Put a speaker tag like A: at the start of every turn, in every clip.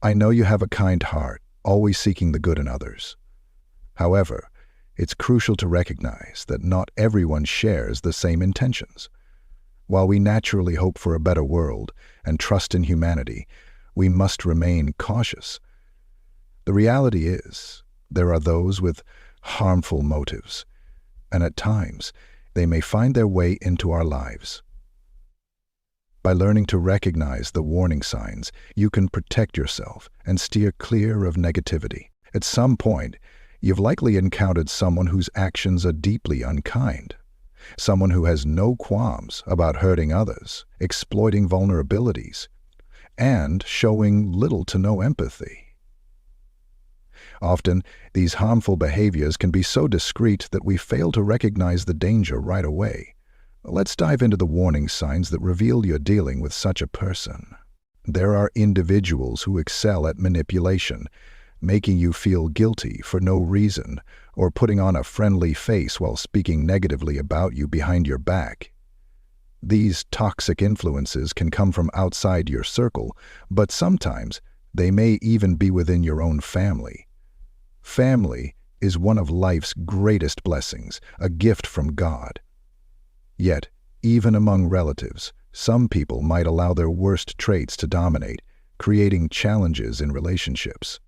A: I know you have a kind heart, always seeking the good in others. However, it's crucial to recognize that not everyone shares the same intentions. While we naturally hope for a better world and trust in humanity, we must remain cautious. The reality is, there are those with harmful motives, and at times, they may find their way into our lives. By learning to recognize the warning signs, you can protect yourself and steer clear of negativity. At some point, you've likely encountered someone whose actions are deeply unkind. Someone who has no qualms about hurting others, exploiting vulnerabilities, and showing little to no empathy. Often, these harmful behaviors can be so discreet that we fail to recognize the danger right away. Let's dive into the warning signs that reveal you're dealing with such a person. There are individuals who excel at manipulation, making you feel guilty for no reason, or putting on a friendly face while speaking negatively about you behind your back. These toxic influences can come from outside your circle, but sometimes they may even be within your own family. Family is one of life's greatest blessings, a gift from God. Yet, even among relatives, some people might allow their worst traits to dominate, creating challenges in relationships.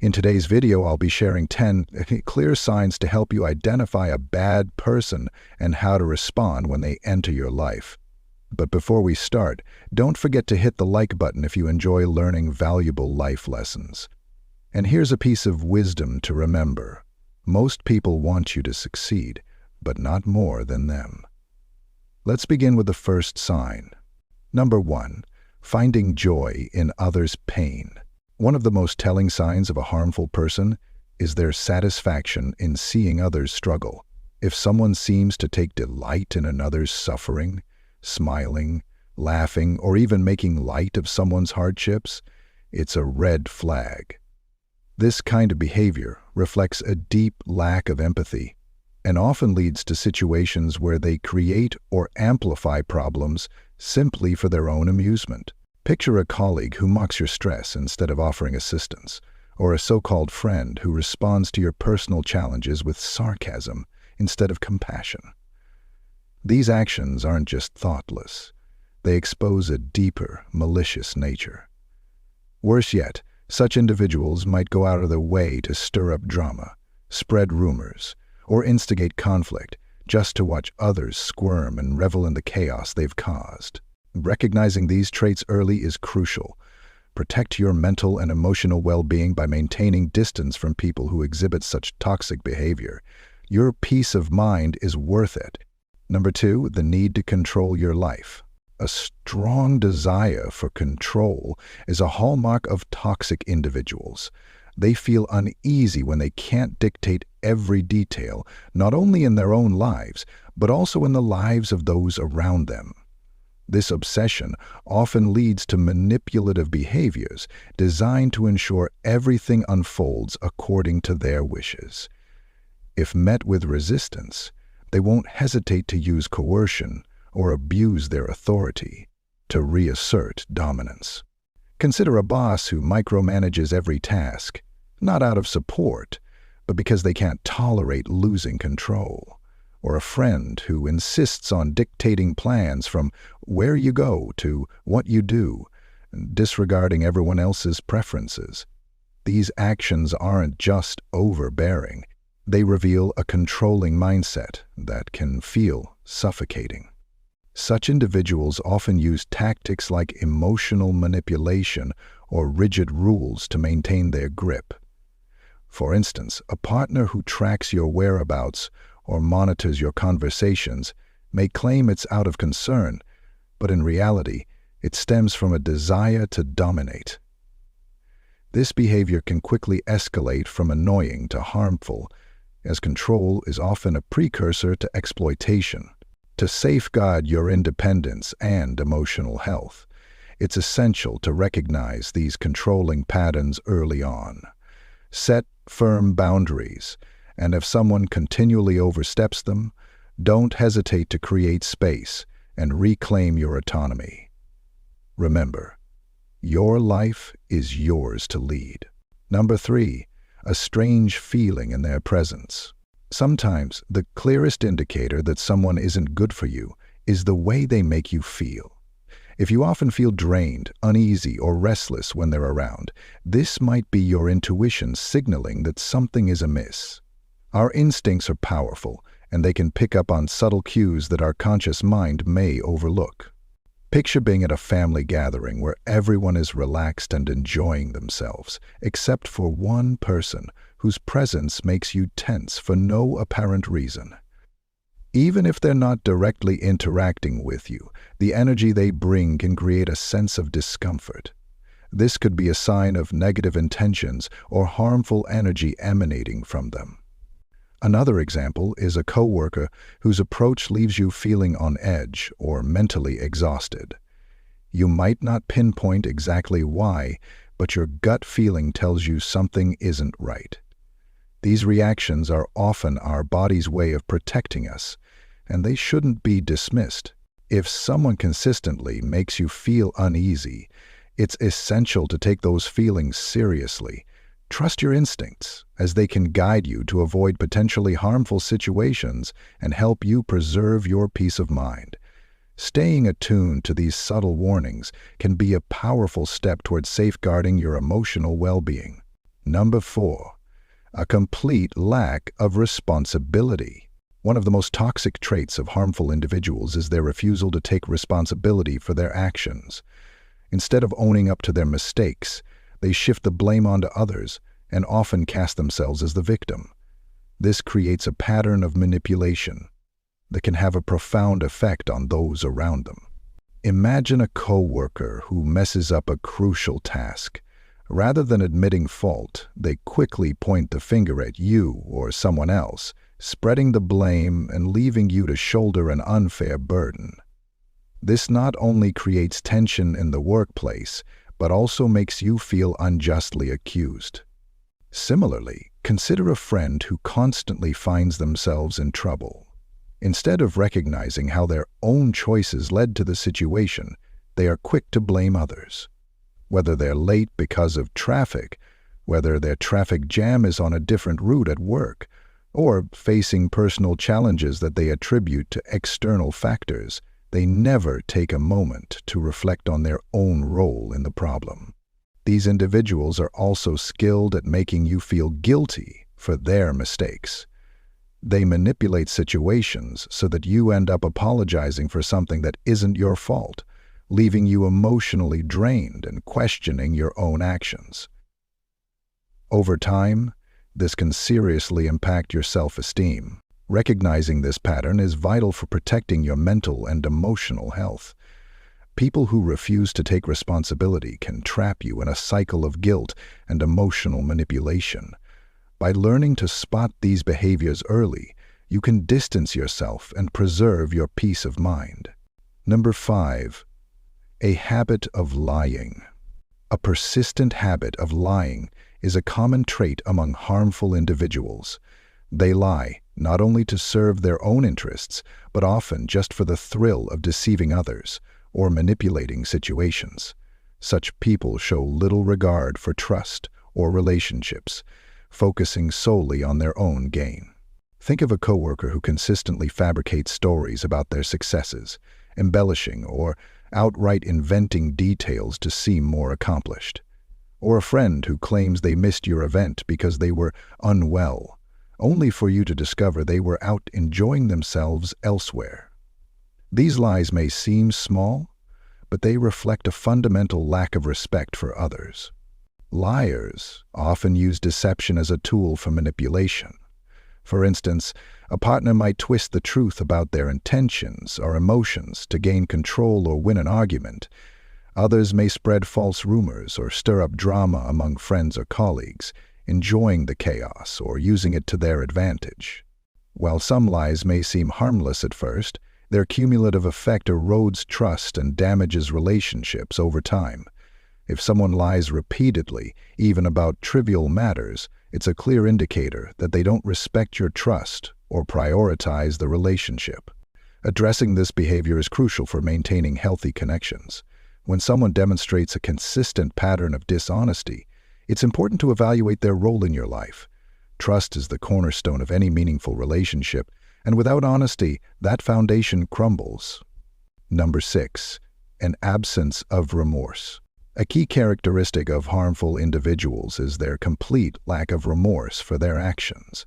A: In today's video, I'll be sharing 10 clear signs to help you identify a bad person and how to respond when they enter your life. But before we start, don't forget to hit the like button if you enjoy learning valuable life lessons. And here's a piece of wisdom to remember. Most people want you to succeed, but not more than them. Let's begin with the first sign. Number 1, finding joy in others' pain. One of the most telling signs of a harmful person is their satisfaction in seeing others struggle. If someone seems to take delight in another's suffering, smiling, laughing, or even making light of someone's hardships, it's a red flag. This kind of behavior reflects a deep lack of empathy and often leads to situations where they create or amplify problems simply for their own amusement. Picture a colleague who mocks your stress instead of offering assistance, or a so-called friend who responds to your personal challenges with sarcasm instead of compassion. These actions aren't just thoughtless. They expose a deeper, malicious nature. Worse yet, such individuals might go out of their way to stir up drama, spread rumors, or instigate conflict just to watch others squirm and revel in the chaos they've caused. Recognizing these traits early is crucial. Protect your mental and emotional well-being by maintaining distance from people who exhibit such toxic behavior. Your peace of mind is worth it. Number 2, the need to control your life. A strong desire for control is a hallmark of toxic individuals. They feel uneasy when they can't dictate every detail, not only in their own lives, but also in the lives of those around them. This obsession often leads to manipulative behaviors designed to ensure everything unfolds according to their wishes. If met with resistance, they won't hesitate to use coercion or abuse their authority to reassert dominance. Consider a boss who micromanages every task, not out of support, but because they can't tolerate losing control. Or a friend who insists on dictating plans from where you go to what you do, disregarding everyone else's preferences. These actions aren't just overbearing. They reveal a controlling mindset that can feel suffocating. Such individuals often use tactics like emotional manipulation or rigid rules to maintain their grip. For instance, a partner who tracks your whereabouts or monitors your conversations may claim it's out of concern, but in reality, it stems from a desire to dominate. This behavior can quickly escalate from annoying to harmful, as control is often a precursor to exploitation. To safeguard your independence and emotional health, it's essential to recognize these controlling patterns early on. Set firm boundaries, and if someone continually oversteps them, don't hesitate to create space and reclaim your autonomy. Remember, Your life is yours to lead. Number 3, a strange feeling in their presence. Sometimes the clearest indicator that someone isn't good for you is the way they make you feel. If you often feel drained, uneasy, or restless when they're around, this might be your intuition signaling that something is amiss. Our instincts are powerful, and they can pick up on subtle cues that our conscious mind may overlook. Picture being at a family gathering where everyone is relaxed and enjoying themselves, except for one person whose presence makes you tense for no apparent reason. Even if they're not directly interacting with you, the energy they bring can create a sense of discomfort. This could be a sign of negative intentions or harmful energy emanating from them. Another example is a coworker whose approach leaves you feeling on edge or mentally exhausted. You might not pinpoint exactly why, but your gut feeling tells you something isn't right. These reactions are often our body's way of protecting us, and they shouldn't be dismissed. If someone consistently makes you feel uneasy, it's essential to take those feelings seriously. Trust your instincts, as they can guide you to avoid potentially harmful situations and help you preserve your peace of mind. Staying attuned to these subtle warnings can be a powerful step towards safeguarding your emotional well-being. Number 4, a complete lack of responsibility. One of the most toxic traits of harmful individuals is their refusal to take responsibility for their actions. Instead of owning up to their mistakes, they shift the blame onto others and often cast themselves as the victim. This creates a pattern of manipulation that can have a profound effect on those around them. Imagine a coworker who messes up a crucial task. Rather than admitting fault, they quickly point the finger at you or someone else, spreading the blame and leaving you to shoulder an unfair burden. This not only creates tension in the workplace, but also makes you feel unjustly accused. Similarly, consider a friend who constantly finds themselves in trouble. Instead of recognizing how their own choices led to the situation, they are quick to blame others. Whether they're late because of traffic, whether their traffic jam is on a different route at work, or facing personal challenges that they attribute to external factors, they never take a moment to reflect on their own role in the problem. These individuals are also skilled at making you feel guilty for their mistakes. They manipulate situations so that you end up apologizing for something that isn't your fault, leaving you emotionally drained and questioning your own actions. Over time, this can seriously impact your self-esteem. Recognizing this pattern is vital for protecting your mental and emotional health. People who refuse to take responsibility can trap you in a cycle of guilt and emotional manipulation. By learning to spot these behaviors early, you can distance yourself and preserve your peace of mind. Number 5, a habit of lying. A persistent habit of lying is a common trait among harmful individuals. They lie not only to serve their own interests, but often just for the thrill of deceiving others or manipulating situations. Such people show little regard for trust or relationships, focusing solely on their own gain. Think of a coworker who consistently fabricates stories about their successes, embellishing or outright inventing details to seem more accomplished. Or a friend who claims they missed your event because they were unwell, only for you to discover they were out enjoying themselves elsewhere. These lies may seem small, but they reflect a fundamental lack of respect for others. Liars often use deception as a tool for manipulation. For instance, a partner might twist the truth about their intentions or emotions to gain control or win an argument. Others may spread false rumors or stir up drama among friends or colleagues, enjoying the chaos or using it to their advantage. While some lies may seem harmless at first, their cumulative effect erodes trust and damages relationships over time. If someone lies repeatedly, even about trivial matters, it's a clear indicator that they don't respect your trust or prioritize the relationship. Addressing this behavior is crucial for maintaining healthy connections. When someone demonstrates a consistent pattern of dishonesty, it's important to evaluate their role in your life. Trust is the cornerstone of any meaningful relationship, and without honesty, that foundation crumbles. Number 6. An absence of remorse. A key characteristic of harmful individuals is their complete lack of remorse for their actions.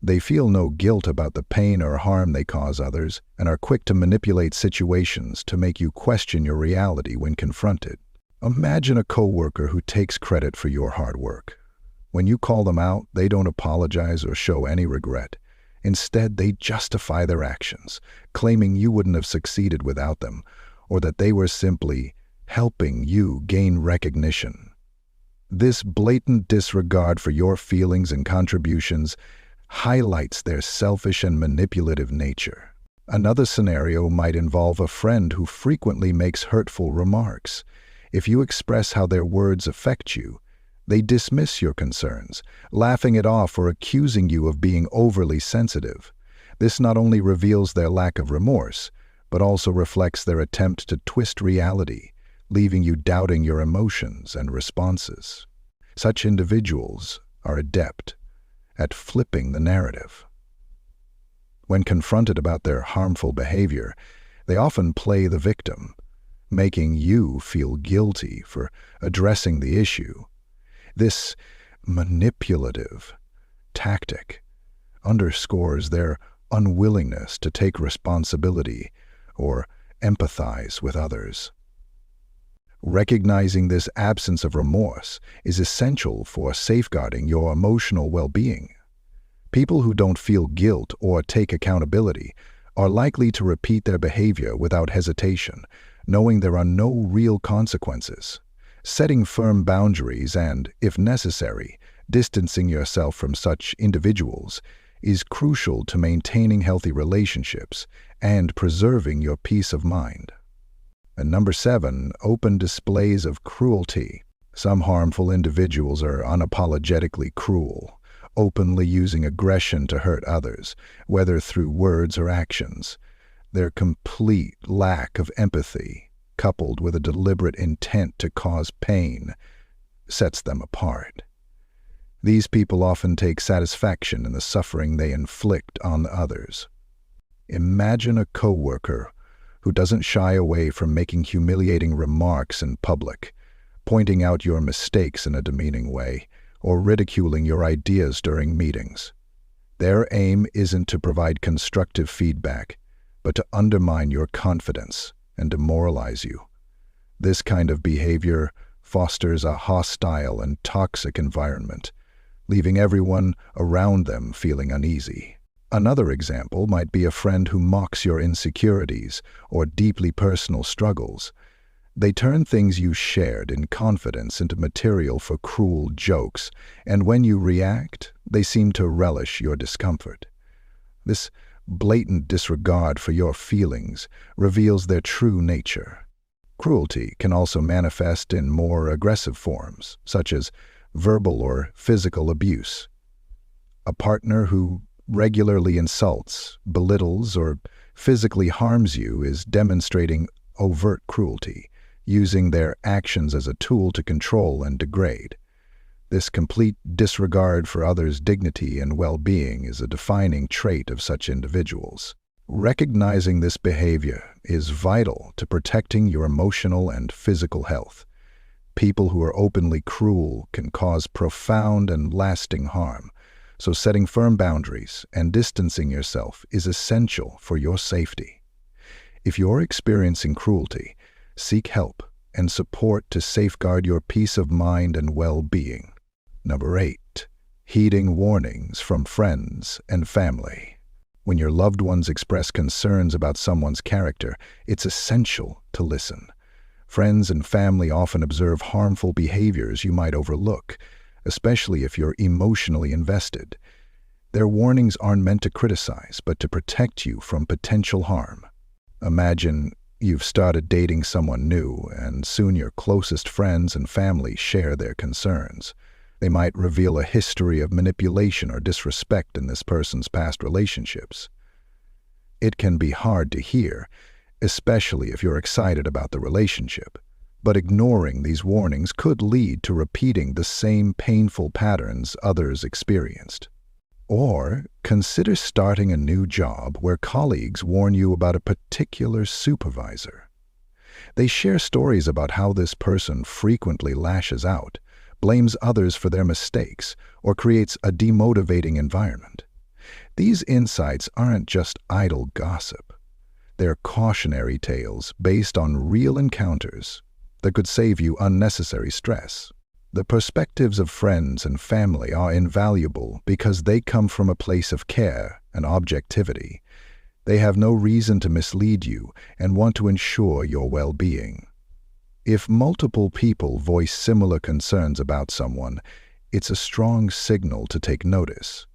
A: They feel no guilt about the pain or harm they cause others and are quick to manipulate situations to make you question your reality when confronted. Imagine a coworker who takes credit for your hard work. When you call them out, they don't apologize or show any regret. Instead, they justify their actions, claiming you wouldn't have succeeded without them, or that they were simply helping you gain recognition. This blatant disregard for your feelings and contributions highlights their selfish and manipulative nature. Another scenario might involve a friend who frequently makes hurtful remarks. If you express how their words affect you, they dismiss your concerns, laughing it off or accusing you of being overly sensitive. This not only reveals their lack of remorse, but also reflects their attempt to twist reality, leaving you doubting your emotions and responses. Such individuals are adept at flipping the narrative. When confronted about their harmful behavior, they often play the victim, making you feel guilty for addressing the issue. This manipulative tactic underscores their unwillingness to take responsibility or empathize with others. Recognizing this absence of remorse is essential for safeguarding your emotional well-being. People who don't feel guilt or take accountability are likely to repeat their behavior without hesitation, knowing there are no real consequences. Setting firm boundaries and, if necessary, distancing yourself from such individuals is crucial to maintaining healthy relationships and preserving your peace of mind. And number 7, open displays of cruelty. Some harmful individuals are unapologetically cruel, openly using aggression to hurt others, whether through words or actions. Their complete lack of empathy, coupled with a deliberate intent to cause pain, sets them apart. These people often take satisfaction in the suffering they inflict on others. Imagine a coworker who doesn't shy away from making humiliating remarks in public, pointing out your mistakes in a demeaning way, or ridiculing your ideas during meetings. Their aim isn't to provide constructive feedback, but to undermine your confidence and demoralize you. This kind of behavior fosters a hostile and toxic environment, leaving everyone around them feeling uneasy. Another example might be a friend who mocks your insecurities or deeply personal struggles. They turn things you shared in confidence into material for cruel jokes, and when you react, they seem to relish your discomfort. This blatant disregard for your feelings reveals their true nature. Cruelty can also manifest in more aggressive forms, such as verbal or physical abuse. A partner who regularly insults, belittles, or physically harms you is demonstrating overt cruelty, using their actions as a tool to control and degrade. This complete disregard for others' dignity and well-being is a defining trait of such individuals. Recognizing this behavior is vital to protecting your emotional and physical health. People who are openly cruel can cause profound and lasting harm, so setting firm boundaries and distancing yourself is essential for your safety. If you're experiencing cruelty, seek help and support to safeguard your peace of mind and well-being. Number 8, heeding warnings from friends and family. When your loved ones express concerns about someone's character, it's essential to listen. Friends and family often observe harmful behaviors you might overlook, especially if you're emotionally invested. Their warnings aren't meant to criticize, but to protect you from potential harm. Imagine you've started dating someone new, and soon your closest friends and family share their concerns. They might reveal a history of manipulation or disrespect in this person's past relationships. It can be hard to hear, especially if you're excited about the relationship. But ignoring these warnings could lead to repeating the same painful patterns others experienced. Or consider starting a new job where colleagues warn you about a particular supervisor. They share stories about how this person frequently lashes out, blames others for their mistakes, or creates a demotivating environment. These insights aren't just idle gossip. They're cautionary tales based on real encounters that could save you unnecessary stress. The perspectives of friends and family are invaluable because they come from a place of care and objectivity. They have no reason to mislead you and want to ensure your well-being. If multiple people voice similar concerns about someone, it's a strong signal to take notice.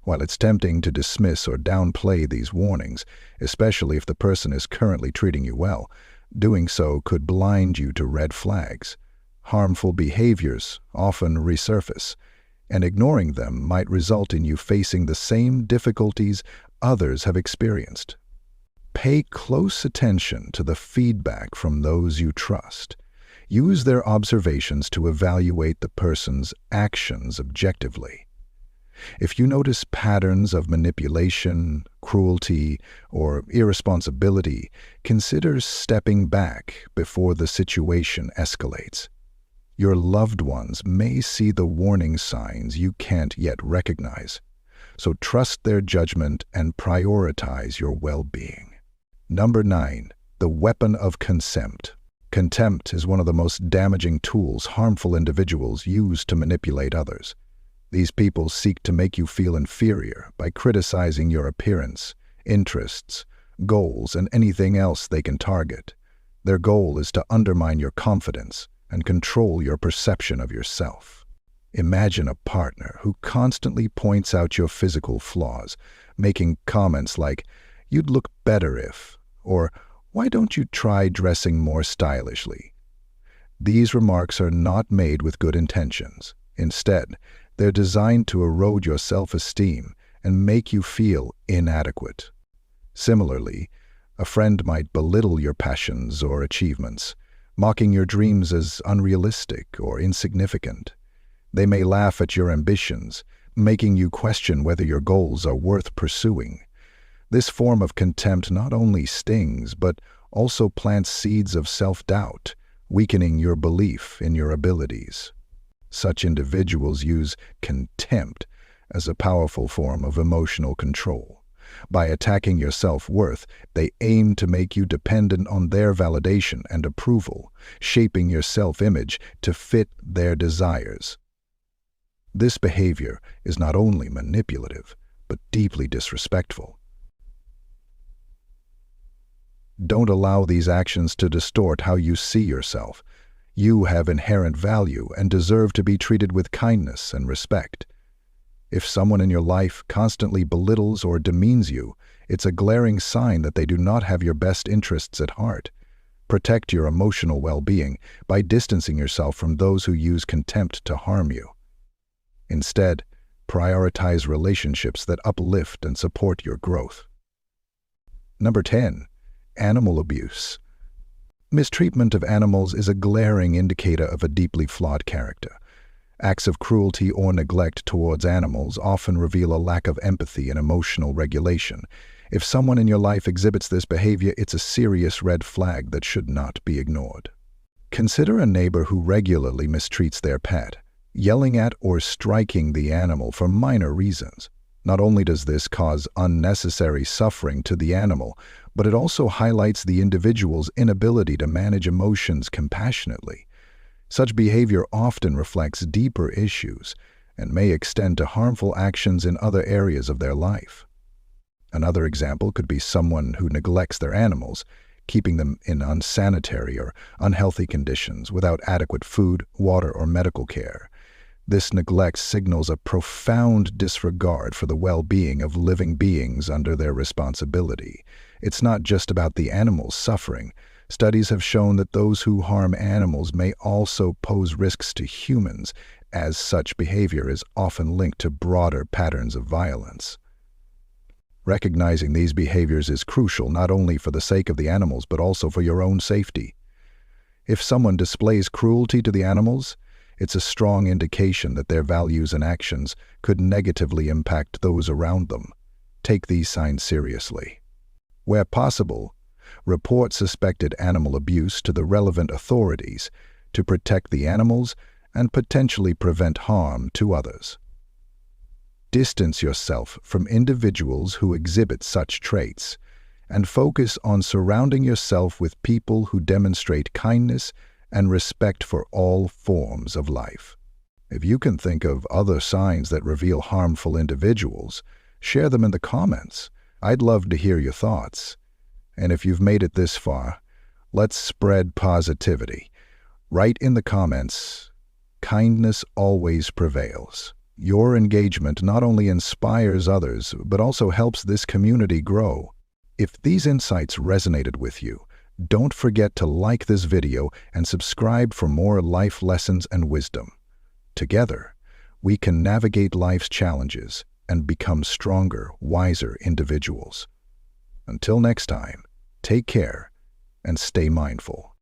A: While it's tempting to dismiss or downplay these warnings, especially if the person is currently treating you well, doing so could blind you to red flags. Harmful behaviors often resurface, and ignoring them might result in you facing the same difficulties others have experienced. Pay close attention to the feedback from those you trust. Use their observations to evaluate the person's actions objectively. If you notice patterns of manipulation, cruelty, or irresponsibility, consider stepping back before the situation escalates. Your loved ones may see the warning signs you can't yet recognize, so trust their judgment and prioritize your well-being. Number 9. The weapon of contempt. Contempt is one of the most damaging tools harmful individuals use to manipulate others. These people seek to make you feel inferior by criticizing your appearance, interests, goals, and anything else they can target. Their goal is to undermine your confidence and control your perception of yourself. Imagine a partner who constantly points out your physical flaws, making comments like, "You'd look better if," or "Why don't you try dressing more stylishly?" These remarks are not made with good intentions. Instead, they're designed to erode your self-esteem and make you feel inadequate. Similarly, a friend might belittle your passions or achievements, mocking your dreams as unrealistic or insignificant. They may laugh at your ambitions, making you question whether your goals are worth pursuing. This form of contempt not only stings, but also plants seeds of self-doubt, weakening your belief in your abilities. Such individuals use contempt as a powerful form of emotional control. By attacking your self-worth, they aim to make you dependent on their validation and approval, shaping your self-image to fit their desires. This behavior is not only manipulative, but deeply disrespectful. Don't allow these actions to distort how you see yourself. You have inherent value and deserve to be treated with kindness and respect. If someone in your life constantly belittles or demeans you, it's a glaring sign that they do not have your best interests at heart. Protect your emotional well-being by distancing yourself from those who use contempt to harm you. Instead, prioritize relationships that uplift and support your growth. Number 10. Animal abuse. Mistreatment of animals is a glaring indicator of a deeply flawed character. Acts of cruelty or neglect towards animals often reveal a lack of empathy and emotional regulation. If someone in your life exhibits this behavior, it's a serious red flag that should not be ignored. Consider a neighbor who regularly mistreats their pet, yelling at or striking the animal for minor reasons. Not only does this cause unnecessary suffering to the animal, but it also highlights the individual's inability to manage emotions compassionately. Such behavior often reflects deeper issues and may extend to harmful actions in other areas of their life. Another example could be someone who neglects their animals, keeping them in unsanitary or unhealthy conditions without adequate food, water, or medical care. This neglect signals a profound disregard for the well-being of living beings under their responsibility. It's not just about the animals suffering. Studies have shown that those who harm animals may also pose risks to humans, as such behavior is often linked to broader patterns of violence. Recognizing these behaviors is crucial not only for the sake of the animals but also for your own safety. If someone displays cruelty to the animals, it's a strong indication that their values and actions could negatively impact those around them. Take these signs seriously. Where possible, report suspected animal abuse to the relevant authorities to protect the animals and potentially prevent harm to others. Distance yourself from individuals who exhibit such traits and focus on surrounding yourself with people who demonstrate kindness and respect for all forms of life. If you can think of other signs that reveal harmful individuals, share them in the comments. I'd love to hear your thoughts. And if you've made it this far, let's spread positivity. Write in the comments, "Kindness always prevails." Your engagement not only inspires others, but also helps this community grow. If these insights resonated with you, don't forget to like this video and subscribe for more life lessons and wisdom. Together, we can navigate life's challenges and become stronger, wiser individuals. Until next time, take care and stay mindful.